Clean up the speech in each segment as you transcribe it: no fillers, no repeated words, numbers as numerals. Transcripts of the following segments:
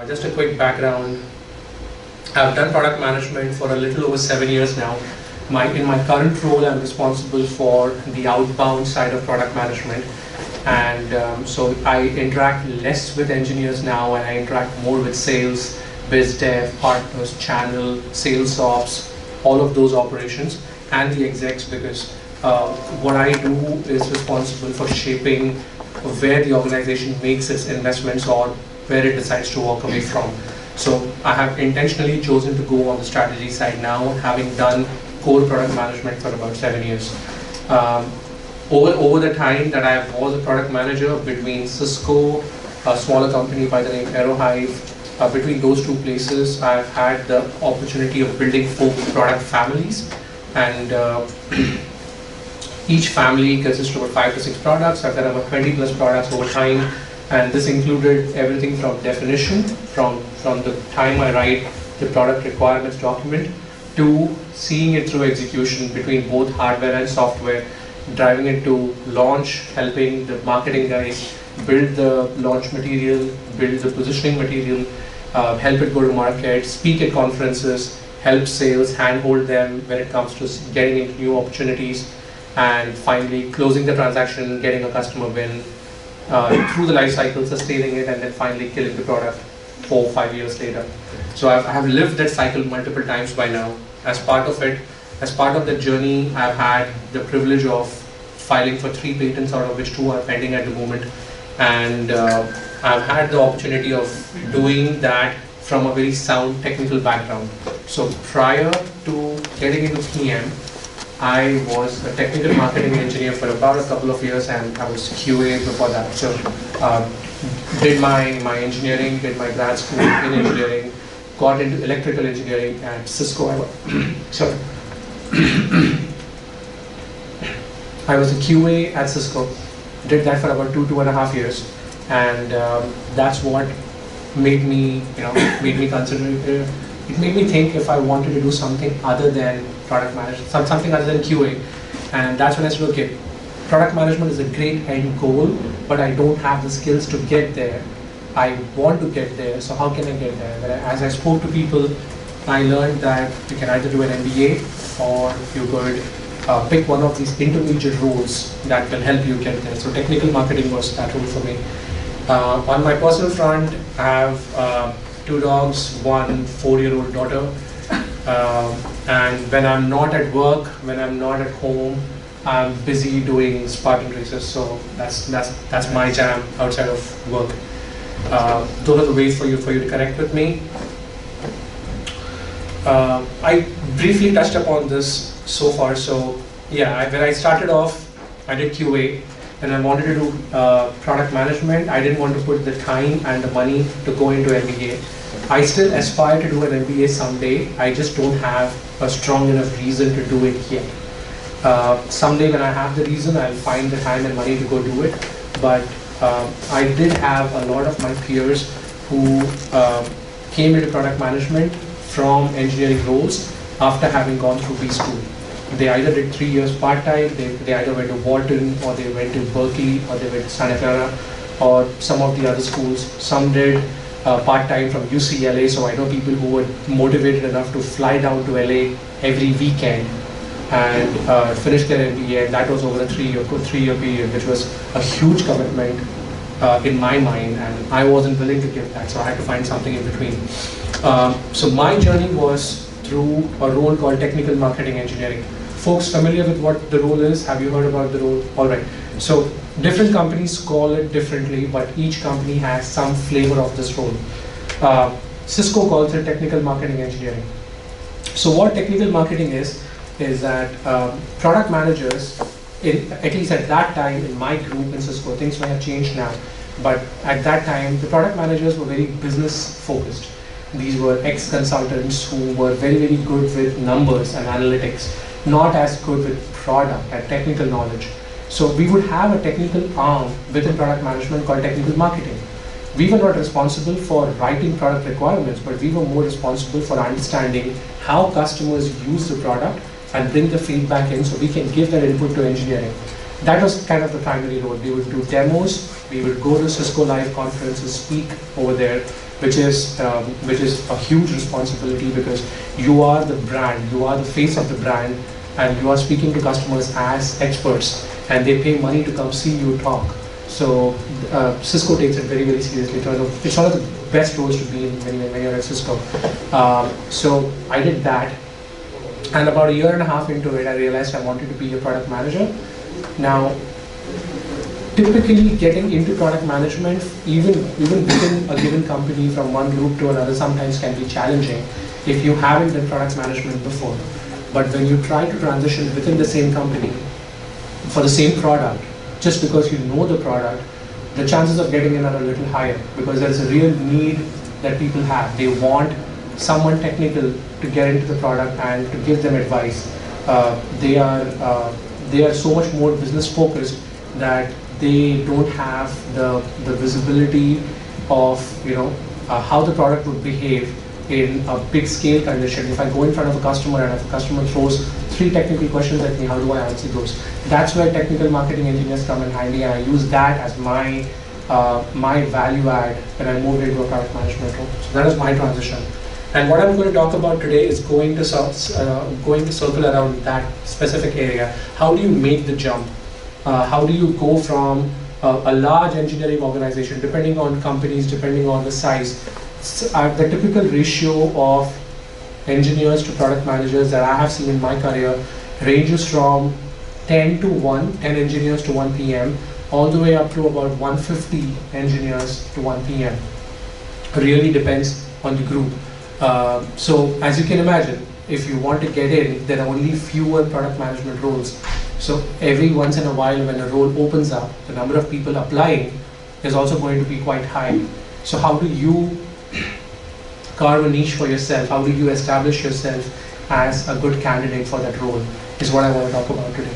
Just a quick background. I've done product management for a little over 7 years now. In my current role, I'm responsible for the outbound side of product management. And so I interact less with engineers now, and I interact more with sales, biz dev, partners, channel, sales ops, all of those operations, and the execs, because what I do is responsible for shaping where the organization makes its investments or where it decides to walk away from. So I have intentionally chosen to go on the strategy side now, having done core product management for about 7 years. Over the time that I was a product manager between Cisco, a smaller company by the name Aerohive, between those two places, I've had the opportunity of building 4 product families, and each family consists of about 5 to 6 products. I've done about 20 plus products over time, and this included everything from definition, from the time I write the product requirements document, to seeing it through execution between both hardware and software, driving it to launch, helping the marketing guys build the launch material, build the positioning material, help it go to market, speak at conferences, help sales, handhold them when it comes to getting into new opportunities, and finally closing the transaction, getting a customer win, through the life cycle, sustaining it, and then finally killing the product 4 or 5 years later. So I have lived that cycle multiple times by now. As part of it, as part of the journey, I've had the privilege of filing for 3 patents, out of which 2 are pending at the moment. And I've had the opportunity of doing that from a very sound technical background. So prior to getting into PM, I was a technical marketing engineer for about a couple of years, and I was QA before that. So did my engineering, did my grad school in engineering, got into electrical engineering at Cisco. Sorry. I was a QA at Cisco, did that for about 2.5 years, and that's what made me, made me consider it. It made me think if I wanted to do something other than product management, something other than QA, and that's when I said, okay, product management is a great end goal, but I don't have the skills to get there. I want to get there, so how can I get there? But as I spoke to people, I learned that you can either do an MBA, or you could pick one of these intermediate roles that will help you get there. So technical marketing was that role for me. On my personal front, I have 2 dogs, 1 4-year-old daughter, and when I'm not at work, when I'm not at home, I'm busy doing Spartan races. So that's my jam outside of work. Those are the ways for you to connect with me. I briefly touched upon this so far. So yeah, when I started off, I did QA, and I wanted to do product management. I didn't want to put the time and the money to go into MBA. I still aspire to do an MBA someday. I just don't have a strong enough reason to do it yet. Someday when I have the reason, I'll find the time and money to go do it. But I did have a lot of my peers who came into product management from engineering roles after having gone through B school. They either did 3 years part-time, they either went to Wharton, or they went to Berkeley, or they went to Santa Clara, or some of the other schools. Some did part-time from UCLA, so I know people who were motivated enough to fly down to LA every weekend and finish their MBA, and that was over a 3-year period, which was a huge commitment in my mind, and I wasn't willing to give that, so I had to find something in between. So my journey was through a role called technical marketing engineering. Folks familiar with what the role is? Have you heard about the role? All right. So different companies call it differently, but each company has some flavor of this role. Cisco calls it technical marketing engineering. So what technical marketing is that product managers, at least at that time in my group in Cisco, things may have changed now, but at that time the product managers were very business focused. These were ex-consultants who were very, very good with numbers and analytics, not as good with product and technical knowledge. So we would have a technical arm within product management called technical marketing. We were not responsible for writing product requirements, but we were more responsible for understanding how customers use the product and bring the feedback in so we can give that input to engineering. That was kind of the primary role. We would do demos, we would go to Cisco Live conferences, speak over there, which is a huge responsibility because you are the brand, you are the face of the brand, and you are speaking to customers as experts, and they pay money to come see you talk. So Cisco takes it very, very seriously. It's one of the best roles to be in when you're at Cisco. So I did that, and about a year and a half into it, I realized I wanted to be a product manager. Now, typically getting into product management, even within a given company from one group to another, sometimes can be challenging if you haven't done product management before. But when you try to transition within the same company for the same product, just because you know the product, the chances of getting in are a little higher because there is a real need that people have. They want someone technical to get into the product and to give them advice. They are so much more business focused that they don't have the visibility of how the product would behave in a big scale condition. If I go in front of a customer and if a customer throws 3 technical questions at me, how do I answer those? That's where technical marketing engineers come in handy, and I use that as my value add when I moved into a product management role. So that is my transition. And what I'm going to talk about today is going to circle around that specific area. How do you make the jump? How do you go from a large engineering organization, depending on companies, depending on the size? The typical ratio of engineers to product managers that I have seen in my career ranges from 10 to 1, 10 engineers to 1 PM, all the way up to about 150 engineers to 1 PM. Really depends on the group. So as you can imagine, if you want to get in, there are only fewer product management roles. So every once in a while when a role opens up, the number of people applying is also going to be quite high. So how do you carve a niche for yourself? How do you establish yourself as a good candidate for that role is what I want to talk about today.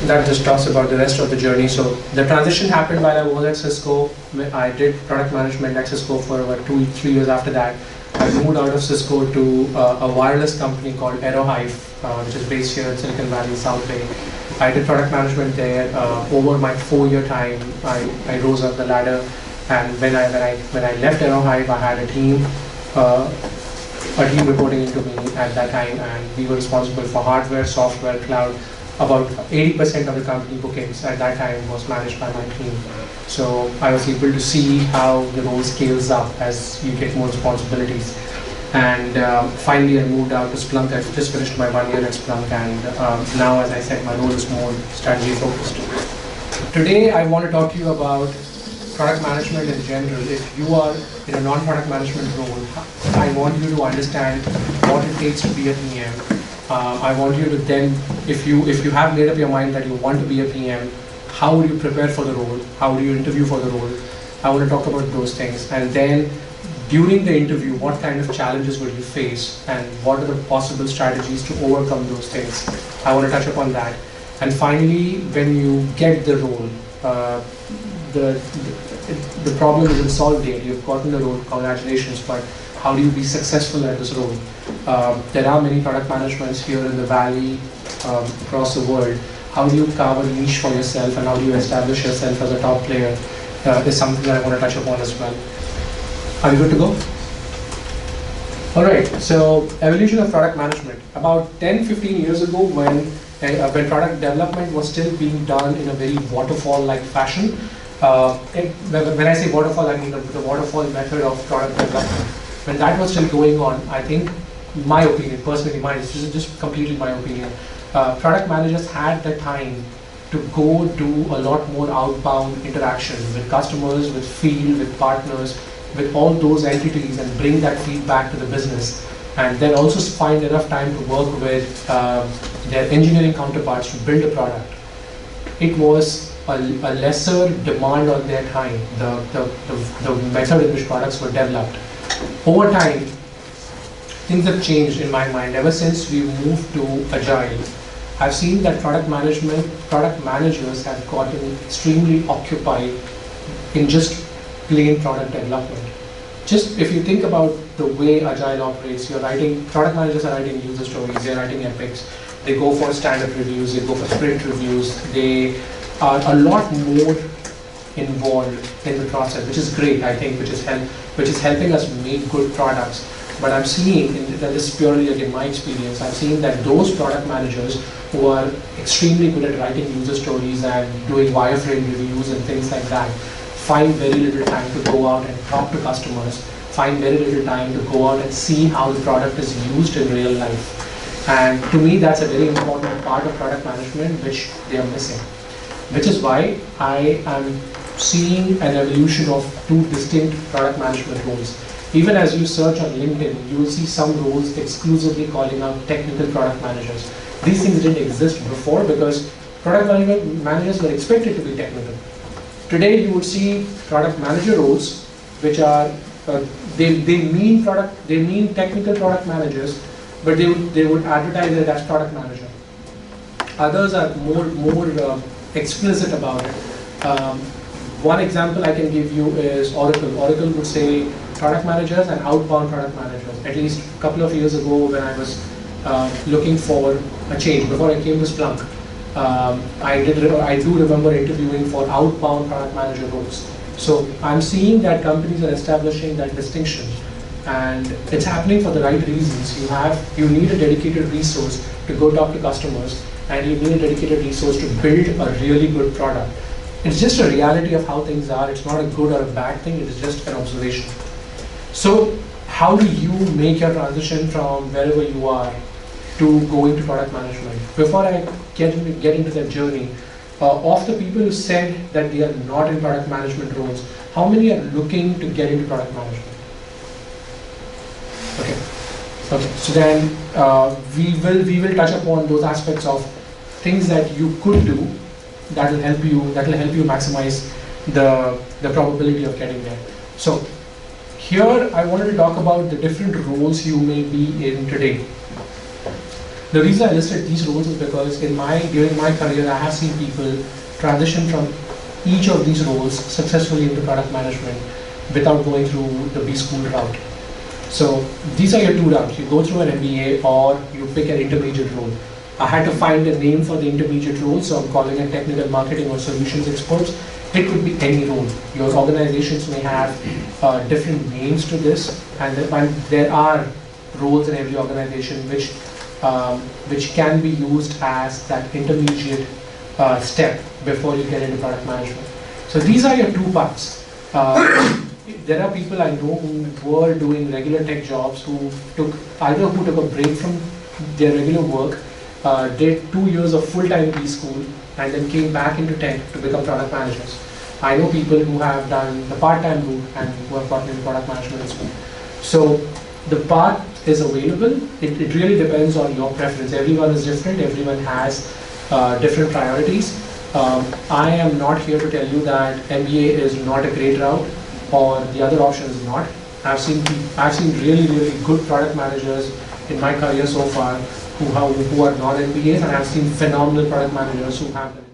That just talks about the rest of the journey. So the transition happened while I was at Cisco. I did product management at Cisco for about 2-3 years after that. I moved out of Cisco to a wireless company called Aerohive, which is based here in Silicon Valley, South Bay. I did product management there. Over my 4-year time, I rose up the ladder, and when I left Aerohive, I had a team reporting into me at that time, and we were responsible for hardware, software, cloud. About 80% of the company bookings at that time was managed by my team. So I was able to see how the role scales up as you get more responsibilities. And finally I moved out to Splunk. I just finished my 1 year at Splunk, and now, as I said, my role is more strategy focused. Today I want to talk to you about product management in general. If you are in a non-product management role, I want you to understand what it takes to be a PM. I want you to then, if you have made up your mind that you want to be a PM, how would you prepare for the role? How do you interview for the role? I want to talk about those things. And then during the interview, what kind of challenges will you face, and what are the possible strategies to overcome those things? I want to touch upon that. And finally, when you get the role, the problem isn't solved yet. You've gotten the role, congratulations, but how do you be successful at this role? There are many product managements here in the Valley, across the world. How do you carve a niche for yourself, and how do you establish yourself as a top player is something that I want to touch upon as well. Are you good to go? Alright, so evolution of product management. About 10-15 years ago, when product development was still being done in a very waterfall-like fashion, when I say waterfall, I mean the waterfall method of product development. When that was still going on, I think, my opinion, personally mine, this is just completely my opinion, product managers had the time to go do a lot more outbound interaction with customers, with field, with partners, with all those entities, and bring that feedback to the business. And then also find enough time to work with their engineering counterparts to build a product. It was a lesser demand on their time, the method in which products were developed. Over time, things have changed in my mind. Ever since we moved to Agile, I've seen that product managers have gotten extremely occupied in just plain product development. Just if you think about the way Agile operates, product managers are writing user stories, they're writing epics, they go for stand-up reviews, they go for sprint reviews, they are a lot more involved in the process, which is great, I think, which is helping us make good products. But I'm seeing, and this is purely again my experience, I'm seeing that those product managers who are extremely good at writing user stories and doing wireframe reviews and things like that, find very little time to go out and talk to customers, find very little time to go out and see how the product is used in real life. And to me, that's a very important part of product management which they are missing. Which is why I am seeing an evolution of two distinct product management roles. Even as you search on LinkedIn, you will see some roles exclusively calling out technical product managers. These things didn't exist before because product managers were expected to be technical. Today you would see product manager roles, which are they mean technical product managers, but they would advertise it as product manager. Others are more explicit about it. One example I can give you is Oracle. Oracle would say product managers and outbound product managers. At least a couple of years ago when I was looking for a change, before I came to Splunk, I do remember interviewing for outbound product manager roles. So I'm seeing that companies are establishing that distinction, and it's happening for the right reasons. You need a dedicated resource to go talk to customers, and you need a dedicated resource to build a really good product. It's just a reality of how things are. It's not a good or a bad thing, it is just an observation. So how do you make your transition from wherever you are to going to product management? Before I get into that journey, of the people who said that they are not in product management roles, how many are looking to get into product management? Okay. So then we will touch upon those aspects of things that you could do that will help you maximize the probability of getting there. So here I wanted to talk about the different roles you may be in today. The reason I listed these roles is because during my career I have seen people transition from each of these roles successfully into product management without going through the B school route. So these are your two routes. You go through an MBA or you pick an intermediate role. I had to find a name for the intermediate role, so I'm calling it technical marketing or solutions experts. It could be any role. Your organizations may have different names to this, and there are roles in every organization which can be used as that intermediate step before you get into product management. So these are your two paths. There are people I know who were doing regular tech jobs who took a break from their regular work, did 2 years of full-time B school, and then came back into tech to become product managers. I know people who have done the part-time route and who have gotten into product management as well. So the path is available. It really depends on your preference. Everyone is different. Everyone has different priorities. I am not here to tell you that MBA is not a great route or the other option is not. I've seen really good product managers in my career so far who are not MBAs, and I've seen phenomenal product managers who have them.